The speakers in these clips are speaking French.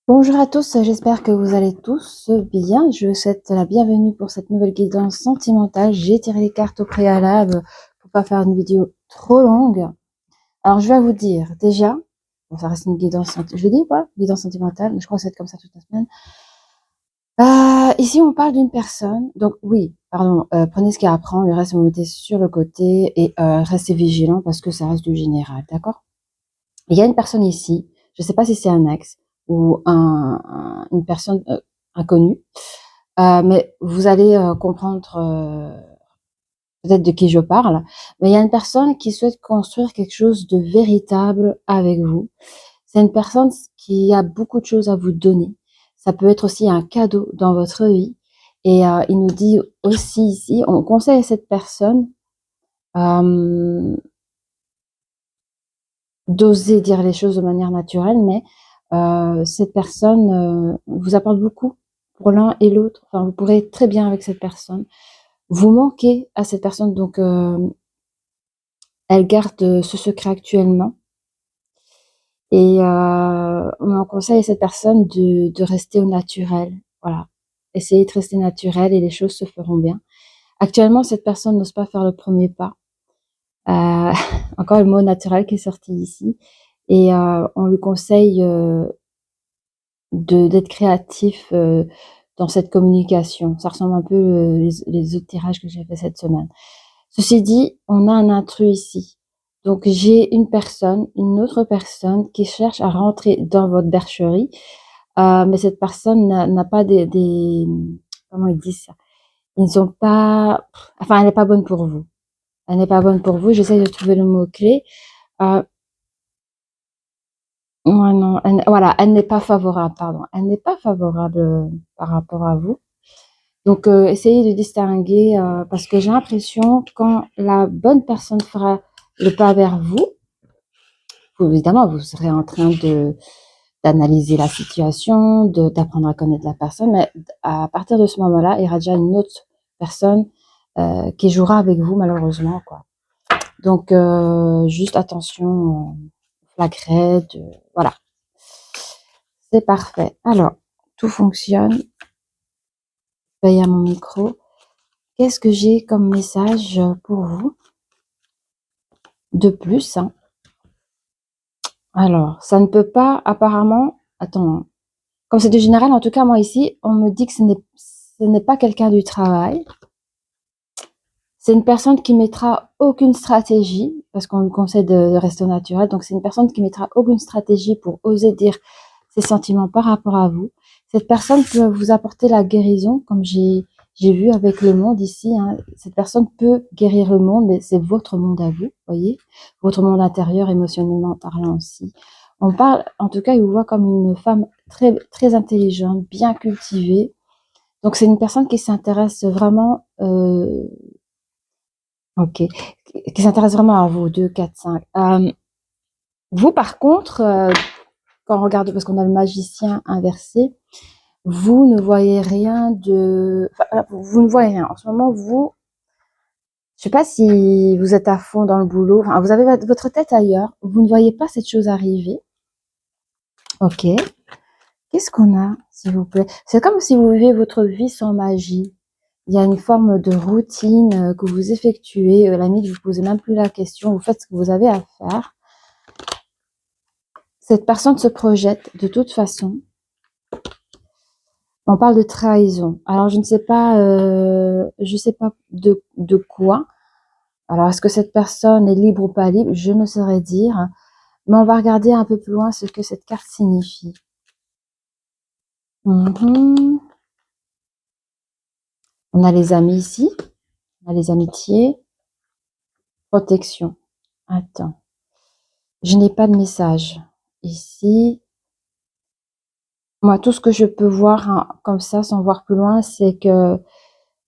Bonjour à tous, j'espère que vous allez tous bien. Je vous souhaite la bienvenue pour cette nouvelle guidance sentimentale. J'ai tiré les cartes au préalable pour pas faire une vidéo trop longue. Alors, je vais vous dire déjà, bon, ça reste une guidance sentimentale. Je le dis pas, guidance sentimentale, mais je crois que c'est comme ça toute la semaine. Ici, on parle d'une personne. Donc, oui, pardon, prenez ce qu'il y a à prendre, le reste, vous mettez sur le côté et restez vigilant parce que ça reste du général, d'accord? Il y a une personne ici, je ne sais pas si c'est un ex ou une personne inconnue, mais vous allez comprendre peut-être de qui je parle. Mais il y a une personne qui souhaite construire quelque chose de véritable avec vous. C'est une personne qui a beaucoup de choses à vous donner. Ça peut être aussi un cadeau dans votre vie. Et il nous dit aussi ici, on conseille à cette personne euh, d'oser dire les choses de manière naturelle, mais cette personne vous apporte beaucoup pour l'un et l'autre. Enfin, vous pourrez être très bien avec cette personne. Vous manquez à cette personne, donc elle garde ce secret actuellement. Et on conseille à cette personne de rester au naturel. Voilà. Essayez de rester naturel et les choses se feront bien. Actuellement, cette personne n'ose pas faire le premier pas. Encore le mot naturel qui est sorti ici. Et on lui conseille d'être créatif dans cette communication. Ça ressemble un peu les autres tirages que j'ai fait cette semaine. Ceci dit, on a un intrus ici. Donc j'ai une autre personne qui cherche à rentrer dans votre bergerie, mais cette personne n'a pas comment ils disent ça? Ils ont pas, enfin elle n'est pas bonne pour vous. Elle n'est pas bonne pour vous. J'essaie de trouver le mot clé. Euh, ouais, non, voilà, elle n'est pas favorable, pardon. Elle n'est pas favorable par rapport à vous. Donc, essayez de distinguer, parce que j'ai l'impression que quand la bonne personne fera le pas vers vous, évidemment, vous serez en train d'analyser la situation, d'apprendre à connaître la personne, mais à partir de ce moment-là, il y aura déjà une autre personne qui jouera avec vous, malheureusement, quoi. Donc, juste attention, flagrette, voilà. C'est parfait. Alors, tout fonctionne. Veille à mon micro. Qu'est-ce que j'ai comme message pour vous de plus, hein? Alors, ça ne peut pas apparemment. Attends, hein. Comme c'est du général, en tout cas, moi ici, on me dit que ce n'est pas quelqu'un du travail. C'est une personne qui mettra aucune stratégie, parce qu'on lui conseille de rester au naturel. Donc, c'est une personne qui mettra aucune stratégie pour oser dire ses sentiments par rapport à vous. Cette personne peut vous apporter la guérison, comme j'ai vu avec le monde ici, hein. Cette personne peut guérir le monde, mais c'est votre monde à vous, voyez, votre monde intérieur, émotionnellement parlant aussi. On parle, en tout cas, il vous voit comme une femme très, très intelligente, bien cultivée. Donc, c'est une personne qui s'intéresse vraiment, ok, qui s'intéresse vraiment à vous, 2, 4, 5. Vous, par contre, quand on regarde, parce qu'on a le magicien inversé, vous ne voyez rien de... Enfin, vous ne voyez rien. En ce moment, vous, je sais pas si vous êtes à fond dans le boulot, enfin, vous avez votre tête ailleurs, vous ne voyez pas cette chose arriver. Ok. Qu'est-ce qu'on a, s'il vous plaît? C'est comme si vous vivez votre vie sans magie. Il y a une forme de routine que vous effectuez. La limite, vous ne posez même plus la question, vous faites ce que vous avez à faire. Cette personne se projette de toute façon. On parle de trahison. Alors, je ne sais pas, je sais pas de quoi. Alors, est-ce que cette personne est libre ou pas libre? Je ne saurais dire. Mais on va regarder un peu plus loin ce que cette carte signifie. On a les amis ici. On a les amitiés. Protection. Attends. Je n'ai pas de message. Ici. Moi, tout ce que je peux voir hein, comme ça, sans voir plus loin, c'est que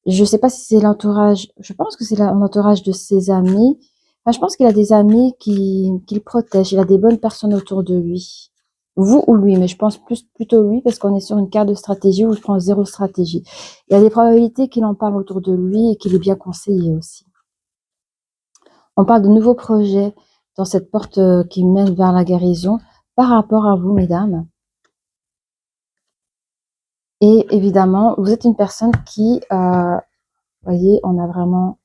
je sais pas si c'est l'entourage. Je pense que c'est l'entourage de ses amis. Enfin, je pense qu'il a des amis qui le protègent. Il a des bonnes personnes autour de lui. Vous ou lui, mais je pense plutôt lui parce qu'on est sur une carte de stratégie où il prend zéro stratégie. Il y a des probabilités qu'il en parle autour de lui et qu'il est bien conseillé aussi. On parle de nouveaux projets dans cette porte qui mène vers la guérison par rapport à vous, mesdames. Et évidemment, vous êtes une personne qui, voyez, on a vraiment,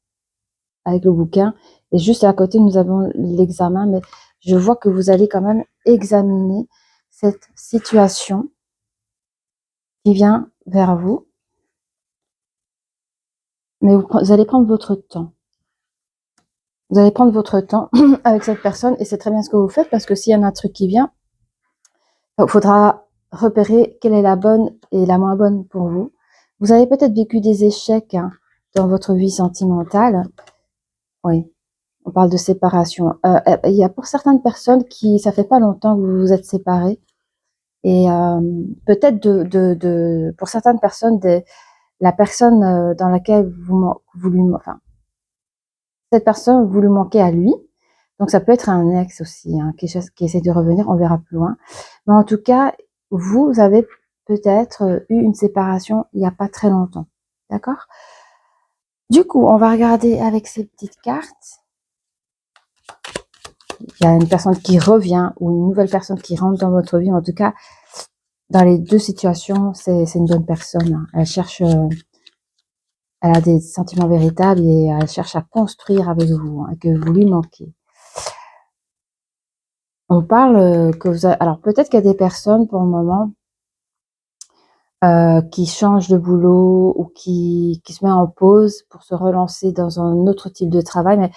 avec le bouquin, et juste à côté, nous avons l'examen, mais je vois que vous allez quand même examiner cette situation qui vient vers vous, mais vous allez prendre votre temps. Vous allez prendre votre temps avec cette personne, et c'est très bien ce que vous faites, parce que s'il y en a un truc qui vient, il faudra repérer quelle est la bonne et la moins bonne pour vous. Vous avez peut-être vécu des échecs dans votre vie sentimentale. Oui, on parle de séparation. Il y a pour certaines personnes qui, ça fait pas longtemps que vous vous êtes séparés. Et peut-être pour certaines personnes, la personne dans laquelle enfin, cette personne, vous lui manquez à lui. Donc ça peut être un ex aussi, quelque chose qui essaie de revenir, on verra plus loin. Mais en tout cas, vous avez peut-être eu une séparation il n'y a pas très longtemps. D'accord? Du coup, on va regarder avec ces petites cartes. Il y a une personne qui revient ou une nouvelle personne qui rentre dans votre vie. En tout cas, dans les deux situations, c'est une bonne personne. Elle cherche, elle a des sentiments véritables et elle cherche à construire avec vous, que vous lui manquez. On parle que vous avez, alors peut-être qu'il y a des personnes pour le moment qui changent de boulot ou qui se met en pause pour se relancer dans un autre type de travail, mais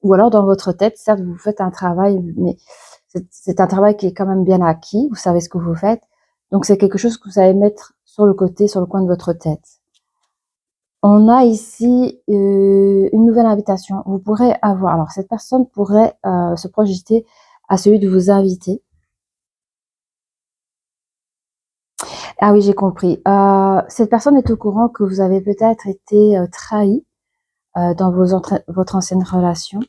ou alors dans votre tête, certes vous faites un travail, mais c'est un travail qui est quand même bien acquis, vous savez ce que vous faites, donc c'est quelque chose que vous allez mettre sur le côté, sur le coin de votre tête. On a ici une nouvelle invitation. Vous pourrez avoir, alors cette personne pourrait se projeter à celui de vous inviter. Ah oui, j'ai compris. Cette personne est au courant que vous avez peut-être été trahi dans votre ancienne relation.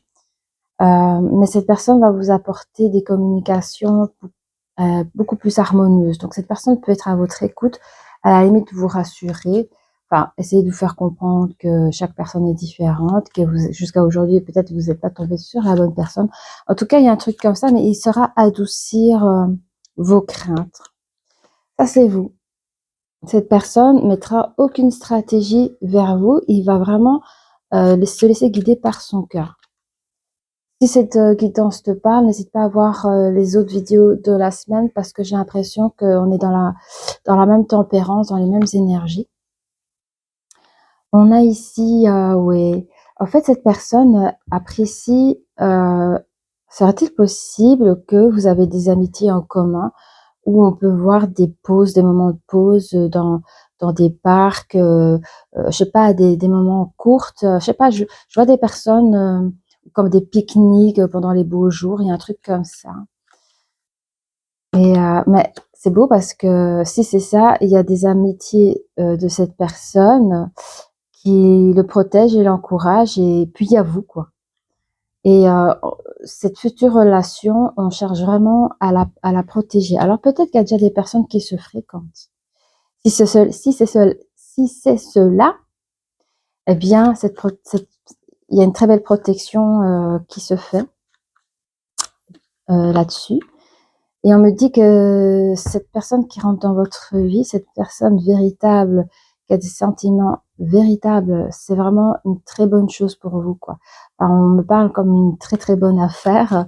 Mais cette personne va vous apporter des communications beaucoup plus harmonieuses. Donc cette personne peut être à votre écoute, à la limite vous rassurer, enfin essayer de vous faire comprendre que chaque personne est différente, que vous jusqu'à aujourd'hui peut-être vous n'êtes pas tombé sur la bonne personne. En tout cas, il y a un truc comme ça, mais il saura adoucir vos craintes. Ça c'est vous. Cette personne mettra aucune stratégie vers vous, il va vraiment se laisser guider par son cœur. Si cette guidance te parle, n'hésite pas à voir les autres vidéos de la semaine parce que j'ai l'impression qu'on est dans la même tempérance, dans les mêmes énergies. On a ici, oui, en fait, cette personne apprécie, serait-il possible que vous avez des amitiés en commun où on peut voir des pauses, des moments de pause dans des parcs, je sais pas, des moments courts, je sais pas, je vois des personnes comme des pique-niques pendant les beaux jours, il y a un truc comme ça. Et mais c'est beau parce que si c'est ça, il y a des amitiés de cette personne qui le protègent et l'encouragent, et puis il y a vous, quoi. Et cette future relation, on cherche vraiment à la protéger. Alors peut-être qu'il y a déjà des personnes qui se fréquentent. Si c'est cela, eh bien, il y a une très belle protection qui se fait là-dessus. Et on me dit que cette personne qui rentre dans votre vie, cette personne véritable, qui a des sentiments véritables, c'est vraiment une très bonne chose pour vous, quoi. Alors, on me parle comme une très très bonne affaire.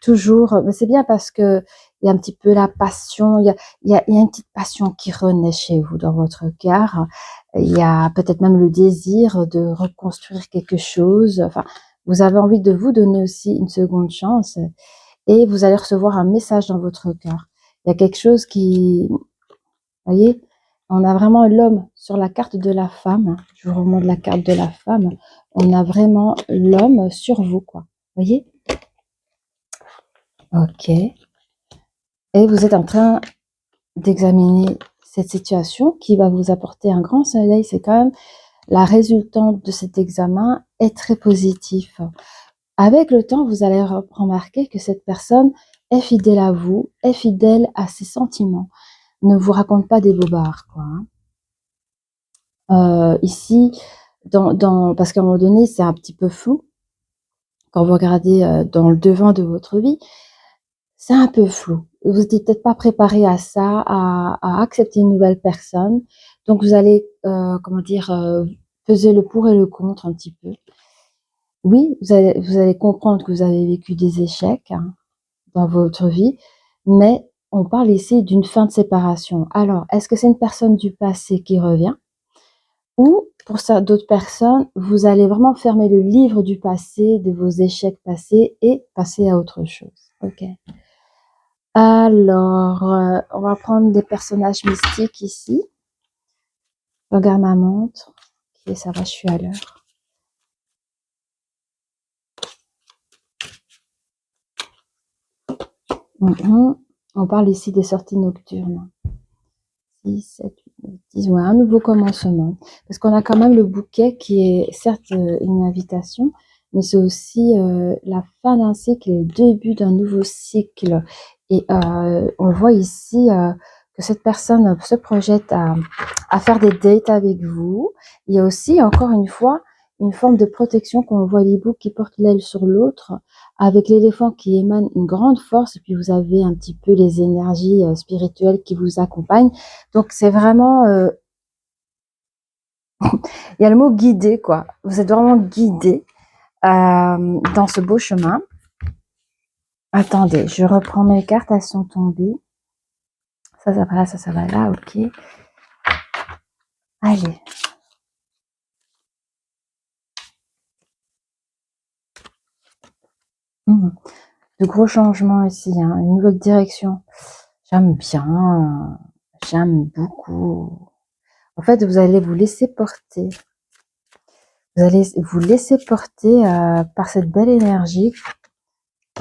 Toujours, mais c'est bien parce que il y a un petit peu la passion, il y a une petite passion qui renaît chez vous dans votre cœur. Il y a peut-être même le désir de reconstruire quelque chose. Enfin, vous avez envie de vous donner aussi une seconde chance et vous allez recevoir un message dans votre cœur. Il y a quelque chose qui, vous voyez, on a vraiment l'homme sur la carte de la femme. Je vous remonte la carte de la femme. On a vraiment l'homme sur vous, quoi. Vous voyez? Ok. Et vous êtes en train d'examiner cette situation qui va vous apporter un grand soleil. C'est quand même la résultante de cet examen est très positif. Avec le temps, vous allez remarquer que cette personne est fidèle à vous, est fidèle à ses sentiments. Ne vous raconte pas des bobards, quoi. Ici, parce qu'à un moment donné, c'est un petit peu flou quand vous regardez dans le devant de votre vie. c'est un peu flou. Vous n'êtes peut-être pas préparé à ça, à accepter une nouvelle personne. Donc, vous allez, comment dire, peser le pour et le contre un petit peu. Oui, vous allez comprendre que vous avez vécu des échecs hein, dans votre vie, mais on parle ici d'une fin de séparation. Alors, est-ce que c'est une personne du passé qui revient? Ou pour ça, d'autres personnes, vous allez vraiment fermer le livre du passé, de vos échecs passés et passer à autre chose. Ok. Alors, on va prendre des personnages mystiques ici. Je regarde ma montre. Ok, ça va, je suis à l'heure. On parle ici des sorties nocturnes. 6, 7, 8, 10, ouais, un nouveau commencement. Parce qu'on a quand même le bouquet qui est certes une invitation, mais c'est aussi la fin d'un cycle et le début d'un nouveau cycle. Et on voit ici que cette personne se projette à faire des dates avec vous. Il y a aussi, encore une fois, une forme de protection quand on voit l'hibou qui porte l'aile sur l'autre, avec l'éléphant qui émane une grande force, et puis vous avez un petit peu les énergies spirituelles qui vous accompagnent. Donc c'est vraiment, il y a le mot guidé quoi. Vous êtes vraiment guidé dans ce beau chemin. Attendez, je reprends mes cartes, elles sont tombées. Ça va là, ça va là, ok. Allez. De gros changements ici, hein, une nouvelle direction. J'aime bien, j'aime beaucoup. En fait, vous allez vous laisser porter. Vous allez vous laisser porter par cette belle énergie.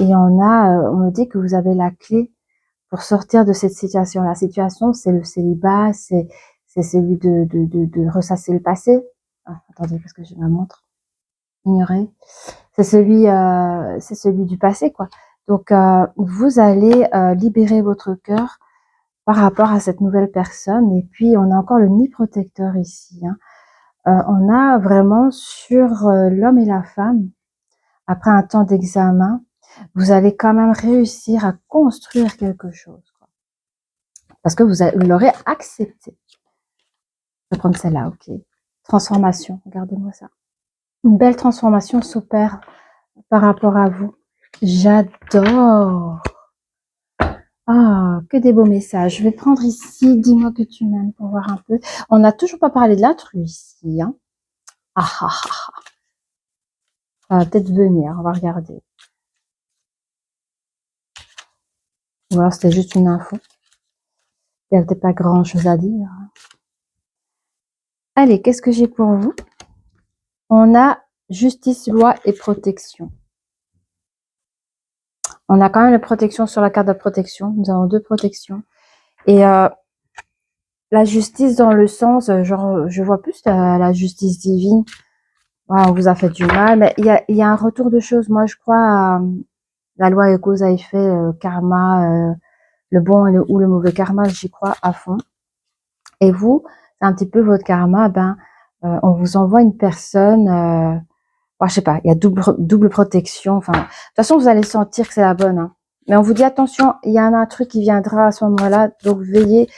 Et on me dit que vous avez la clé pour sortir de cette situation. La situation, c'est le célibat, c'est celui de ressasser le passé. Ah, attendez, parce que je ma montre. Ignorer. C'est celui du passé, quoi. Donc, vous allez libérer votre cœur par rapport à cette nouvelle personne. Et puis, on a encore le nid protecteur ici. Hein. On a vraiment sur l'homme et la femme, après un temps d'examen, vous allez quand même réussir à construire quelque chose. Quoi. Parce que vous l'aurez accepté. Je vais prendre celle-là, ok. Transformation, regardez-moi ça. Une belle transformation s'opère par rapport à vous. J'adore. Ah, que des beaux messages. Je vais prendre ici, dis-moi que tu m'aimes pour voir un peu. On n'a toujours pas parlé de l'intrus ici. Hein. Ah, ah, ah, ah. Ça va peut-être venir, on va regarder. Ou alors c'était juste une info. Il n'y avait peut-être pas grand-chose à dire. Allez, qu'est-ce que j'ai pour vous? On a justice, loi et protection. On a quand même la protection sur la carte de protection. Nous avons 2 protections. Et la justice dans le sens, genre, je vois plus la justice divine. Ouais, on vous a fait du mal, mais il y a un retour de choses. Moi, je crois à la loi et cause à effet, karma, le bon ou le mauvais karma, j'y crois à fond. Et vous, c'est un petit peu votre karma, on vous envoie une personne, je sais pas, il y a double protection. Enfin, de toute façon, vous allez sentir que c'est la bonne. Hein. Mais on vous dit attention, il y en a un truc qui viendra à ce moment-là, donc veillez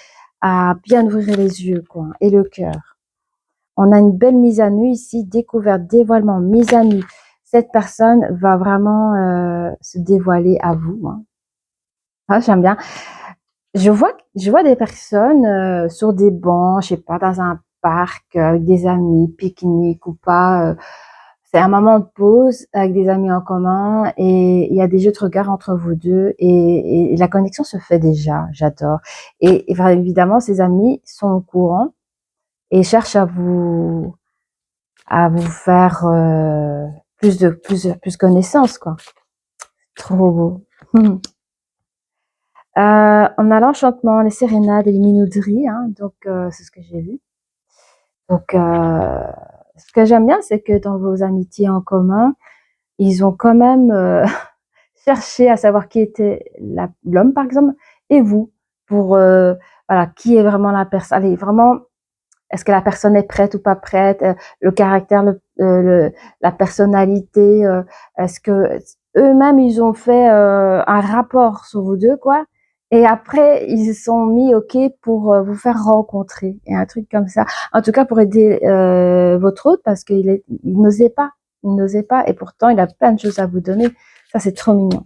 à bien ouvrir les yeux, quoi, et le cœur. On a une belle mise à nu ici, découverte, dévoilement, mise à nu. Cette personne va vraiment se dévoiler à vous. Hein. Ah, j'aime bien. Je vois des personnes sur des bancs, je sais pas, dans un parc avec des amis, pique-nique ou pas. C'est un moment de pause avec des amis en commun et il y a des jeux de regard entre vous deux et la connexion se fait déjà. J'adore. Et évidemment, ces amis sont au courant et cherchent à vous faire plus connaissance, quoi. Trop beau. On a l'enchantement, les sérénades et les minauderies, hein, donc c'est ce que j'ai vu. Donc, ce que j'aime bien, c'est que dans vos amitiés en commun, ils ont quand même cherché à savoir qui était l'homme, par exemple, et vous, pour voilà, qui est vraiment la personne. Allez, vraiment, est-ce que la personne est prête ou pas prête, le caractère, la personnalité, est-ce que eux-mêmes, ils ont fait un rapport sur vous deux, quoi. Et après, ils se sont mis OK pour vous faire rencontrer. Et un truc comme ça. En tout cas, pour aider votre hôte, parce il n'osait pas. Il n'osait pas. Et pourtant, il a plein de choses à vous donner. Ça, c'est trop mignon.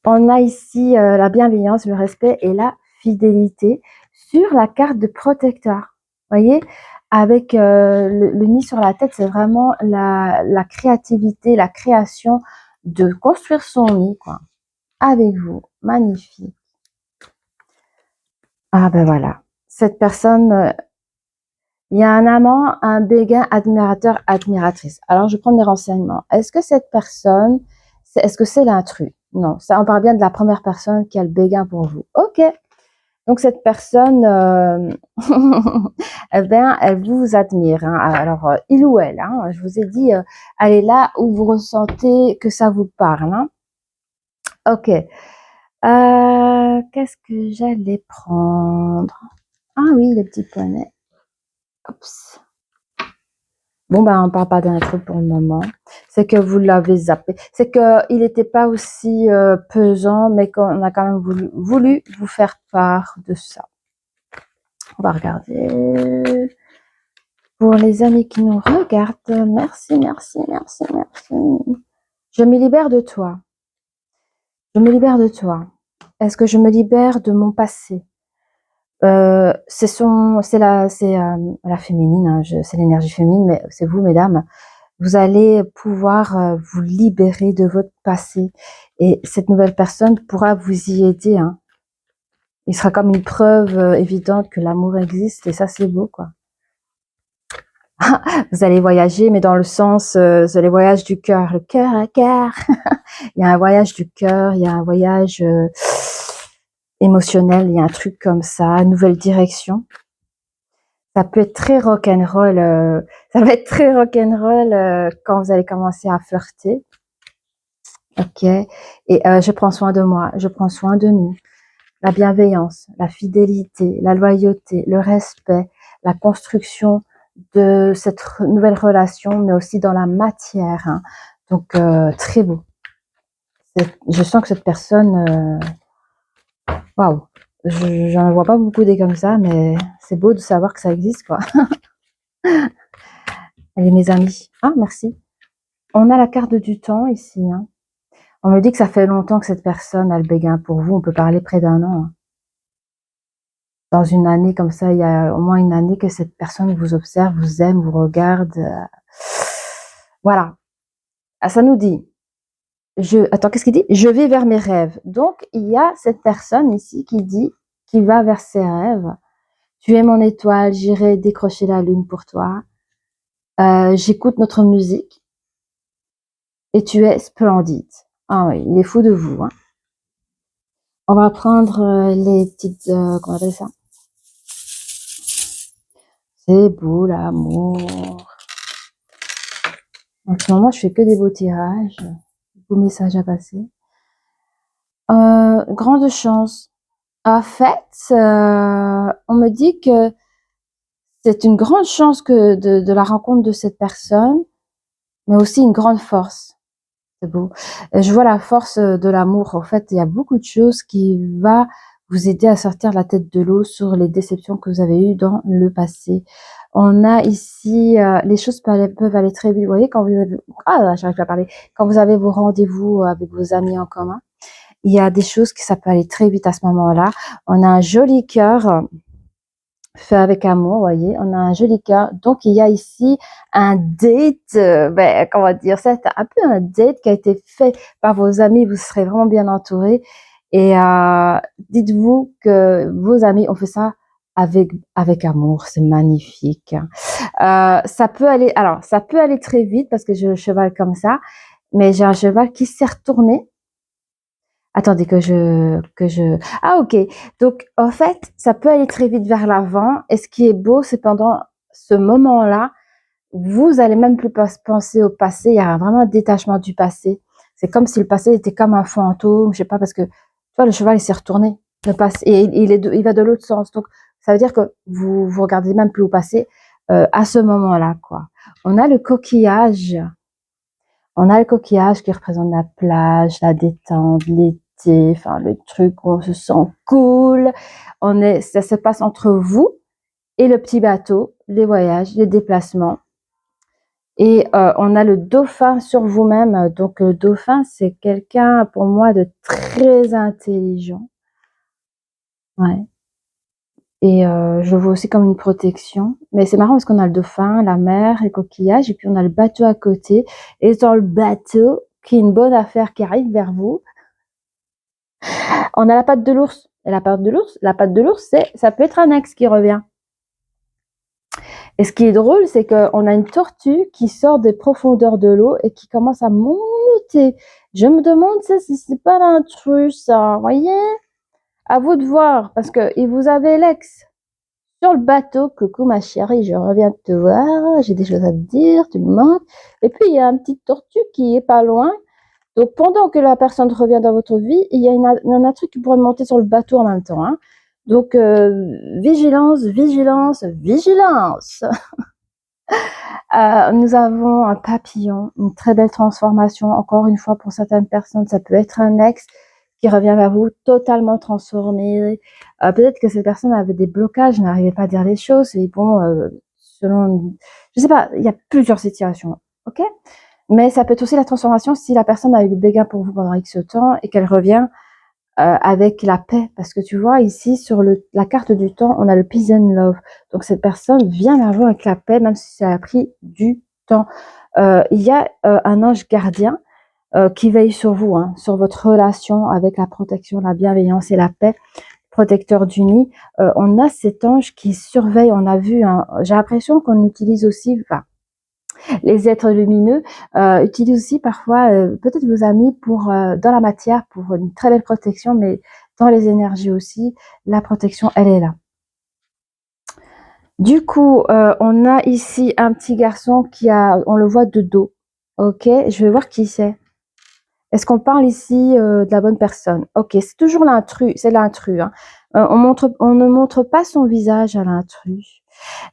On a ici la bienveillance, le respect et la fidélité sur la carte de protecteur. Voyez, avec le nid sur la tête, c'est vraiment la créativité, la création de construire son nid, quoi. Avec vous, magnifique. Ah ben voilà, cette personne, il y a un amant, un béguin, admirateur, admiratrice. Alors je prends mes renseignements. Est-ce que cette personne, est-ce que c'est l'intrus? Non, ça on parle bien de la première personne qui a le béguin pour vous. Ok. Donc cette personne, eh bien, elle vous admire. Hein. Alors, il ou elle, hein, je vous ai dit, elle est là où vous ressentez que ça vous parle. Hein. Ok. Qu'est-ce que j'allais prendre? Ah oui, les petits poneys. Oups. Bon, ben, on parle pas d'un truc pour le moment. C'est que vous l'avez zappé. C'est qu'il n'était pas aussi pesant, mais qu'on a quand même voulu vous faire part de ça. On va regarder. Pour les amis qui nous regardent, merci, merci, merci, merci. Je me libère de toi. Je me libère de toi. Est-ce que je me libère de mon passé? C'est la féminine, hein, c'est l'énergie féminine, mais c'est vous, mesdames. Vous allez pouvoir vous libérer de votre passé. Et cette nouvelle personne pourra vous y aider. Hein. Il sera comme une preuve évidente que l'amour existe. Et ça, c'est beau, quoi. Vous allez voyager, mais dans le sens, c'est les voyages du cœur, le cœur à cœur. Il y a un voyage du cœur, il y a un voyage émotionnel, il y a un truc comme ça, nouvelle direction. Ça peut être très rock'n'roll, ça va être très rock'n'roll quand vous allez commencer à flirter. Ok. Et je prends soin de moi, je prends soin de nous. La bienveillance, la fidélité, la loyauté, le respect, la construction de cette nouvelle relation, mais aussi dans la matière. Hein. Donc, très beau. Je sens que cette personne, waouh, j'en vois pas beaucoup des comme ça, mais c'est beau de savoir que ça existe, quoi. Allez, mes amis. Ah, merci. On a la carte du temps ici. Hein. On me dit que ça fait longtemps que cette personne a le béguin pour vous. On peut parler près d'un an. Hein. Dans une année comme ça, il y a au moins une année que cette personne vous observe, vous aime, vous regarde. Voilà. Ah, ça nous dit, attends, qu'est-ce qu'il dit? Je vais vers mes rêves. Donc, il y a cette personne ici qui dit, qui va vers ses rêves. Tu es mon étoile, j'irai décrocher la lune pour toi. J'écoute notre musique. Et tu es splendide. Ah oui, il est fou de vous. Hein. On va prendre les petites, comment on appelle ça? C'est beau l'amour. En ce moment, je fais que des beaux tirages, beaux messages à passer. Grande chance. En fait, on me dit que c'est une grande chance que de la rencontre de cette personne, mais aussi une grande force. C'est beau. Je vois la force de l'amour. En fait, il y a beaucoup de choses qui va vous aider à sortir la tête de l'eau sur les déceptions que vous avez eues dans le passé. On a ici, les choses peuvent aller très vite. Vous voyez, quand vous avez, j'arrive pas à parler. Quand vous avez vos rendez-vous avec vos amis en commun, il y a des choses qui ça peut aller très vite à ce moment-là. On a un joli cœur fait avec amour, vous voyez, on a un joli cœur. Donc, il y a ici un date, comment dire, c'est un peu un date qui a été fait par vos amis, vous serez vraiment bien entourés. Et dites-vous que vos amis ont fait ça avec amour, c'est magnifique. Ça peut aller très vite parce que j'ai le cheval comme ça, mais j'ai un cheval qui s'est retourné. Attendez Ah, ok. Donc, en fait, ça peut aller très vite vers l'avant. Et ce qui est beau, c'est pendant ce moment-là, vous allez même plus penser au passé. Il y a vraiment un détachement du passé. C'est comme si le passé était comme un fantôme. Je sais pas, parce que, tu vois, le cheval, il s'est retourné. Le passé, et il va de l'autre sens. Donc, ça veut dire que vous regardez même plus au passé à ce moment-là, quoi. On a le coquillage. On a le coquillage qui représente la plage, la détente, l'été, enfin le truc où on se sent cool. Ça se passe entre vous et le petit bateau, les voyages, les déplacements. Et on a le dauphin sur vous-même. Donc le dauphin, c'est quelqu'un pour moi de très intelligent. Ouais. Et je le vois aussi comme une protection. Mais c'est marrant parce qu'on a le dauphin, la mer, les coquillages, et puis on a le bateau à côté. Et dans le bateau, qui est une bonne affaire qui arrive vers vous, on a la patte de l'ours. Et la patte de l'ours, ça peut être un ex qui revient. Et ce qui est drôle, c'est qu'on a une tortue qui sort des profondeurs de l'eau et qui commence à monter. Je me demande si c'est pas l'intrus, ça. Vous voyez? À vous de voir, parce que vous avez l'ex sur le bateau. Coucou ma chérie, je reviens te voir, j'ai des choses à te dire, tu me manques. Et puis il y a un petit tortue qui est pas loin. Donc pendant que la personne revient dans votre vie, il y a un truc qui pourrait monter sur le bateau en même temps. Hein. Donc vigilance, vigilance, vigilance. Nous avons un papillon, une très belle transformation. Encore une fois, pour certaines personnes, ça peut être un ex qui revient vers vous totalement transformé. Peut-être que cette personne avait des blocages, n'arrivait pas à dire les choses. Et bon, selon, je sais pas, il y a plusieurs situations, ok. Mais ça peut être aussi la transformation si la personne a eu le béguin pour vous pendant X temps et qu'elle revient avec la paix. Parce que tu vois, ici, sur la carte du temps, on a le peace and love. Donc, cette personne vient vers vous avec la paix, même si ça a pris du temps. Il y a un ange gardien qui veille sur vous, hein, sur votre relation avec la protection, la bienveillance et la paix, protecteur du nid. On a cet ange qui surveille, on a vu, hein, j'ai l'impression qu'on utilise aussi, enfin, les êtres lumineux utilisent aussi parfois peut-être vos amis pour dans la matière pour une très belle protection, mais dans les énergies aussi, la protection, elle est là. Du coup, on a ici un petit garçon on le voit de dos. Ok, je vais voir qui c'est. Est-ce qu'on parle ici de la bonne personne? Ok, c'est toujours l'intrus, c'est l'intrus. Hein. On ne montre pas son visage à l'intrus.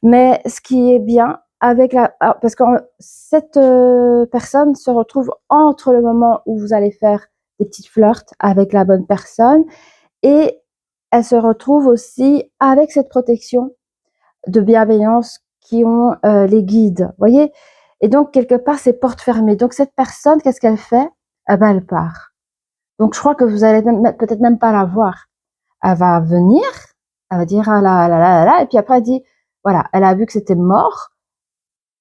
Mais ce qui est bien parce que cette personne se retrouve entre le moment où vous allez faire des petites flirts avec la bonne personne et elle se retrouve aussi avec cette protection de bienveillance qui ont les guides, voyez. Et donc quelque part c'est porte fermée. Donc cette personne, qu'est-ce qu'elle fait? Eh ben, elle part. Donc je crois que vous allez peut-être même pas la voir. Elle va venir, elle va dire ah là là là là, et puis après elle dit voilà, elle a vu que c'était mort,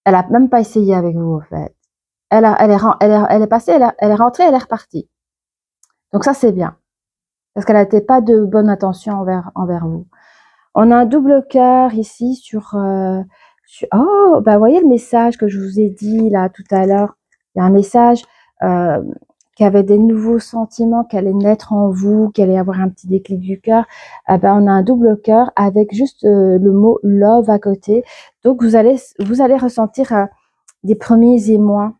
elle a même pas essayé avec vous en fait. Elle est passée, elle est rentrée, elle est repartie. Donc ça c'est bien parce qu'elle n'était pas de bonne intention envers vous. On a un double cœur ici oh bah voyez le message que je vous ai dit là tout à l'heure. Il y a un message qui avait des nouveaux sentiments qui allaient naître en vous, qui allait avoir un petit déclic du cœur. On a un double cœur avec juste le mot love à côté. Donc vous allez ressentir des premiers émois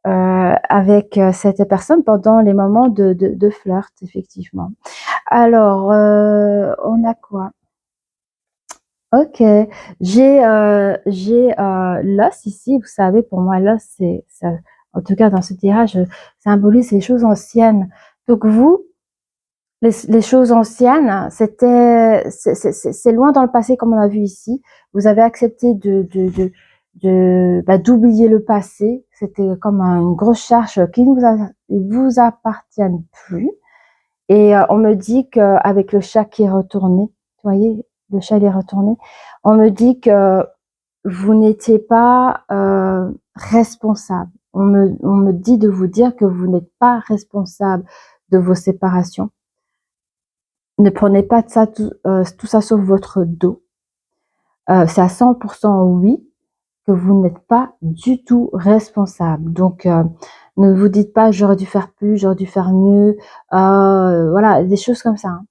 avec cette personne pendant les moments de flirt, effectivement. Alors, on a quoi? Ok, j'ai l'os ici. Vous savez, pour moi, l'os, en tout cas dans ce tirage, symbolise les choses anciennes. Donc vous, les choses anciennes, c'est loin dans le passé, comme on a vu ici. Vous avez accepté d'oublier le passé. C'était comme une grosse charge qui ne vous appartienne plus. Et on me dit qu'avec le chat qui est retourné, vous voyez, le chat il est retourné, on me dit que vous n'étiez pas responsable. On me dit de vous dire que vous n'êtes pas responsable de vos séparations. Ne prenez pas de ça, tout ça sur votre dos. C'est à 100% oui que vous n'êtes pas du tout responsable. Donc, ne vous dites pas j'aurais dû faire plus, j'aurais dû faire mieux. Voilà, des choses comme ça. Hein.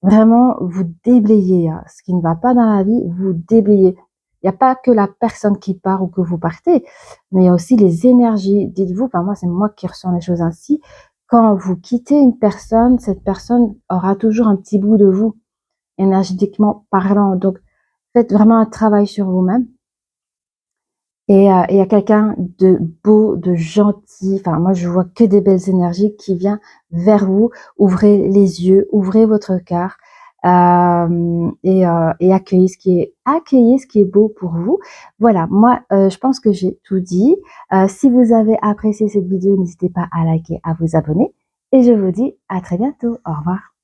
Vraiment, vous déblayez. Hein. Ce qui ne va pas dans la vie, vous déblayez. Il n'y a pas que la personne qui part ou que vous partez, mais il y a aussi les énergies. Dites-vous, enfin moi, c'est moi qui ressens les choses ainsi. Quand vous quittez une personne, cette personne aura toujours un petit bout de vous, énergétiquement parlant. Donc, faites vraiment un travail sur vous-même. il y a quelqu'un de beau, de gentil. Enfin, moi, je vois que des belles énergies qui viennent vers vous. Ouvrez les yeux, ouvrez votre cœur et accueillez ce qui est beau pour vous. Voilà, moi, je pense que j'ai tout dit. Si vous avez apprécié cette vidéo, n'hésitez pas à liker, à vous abonner. Et je vous dis à très bientôt. Au revoir.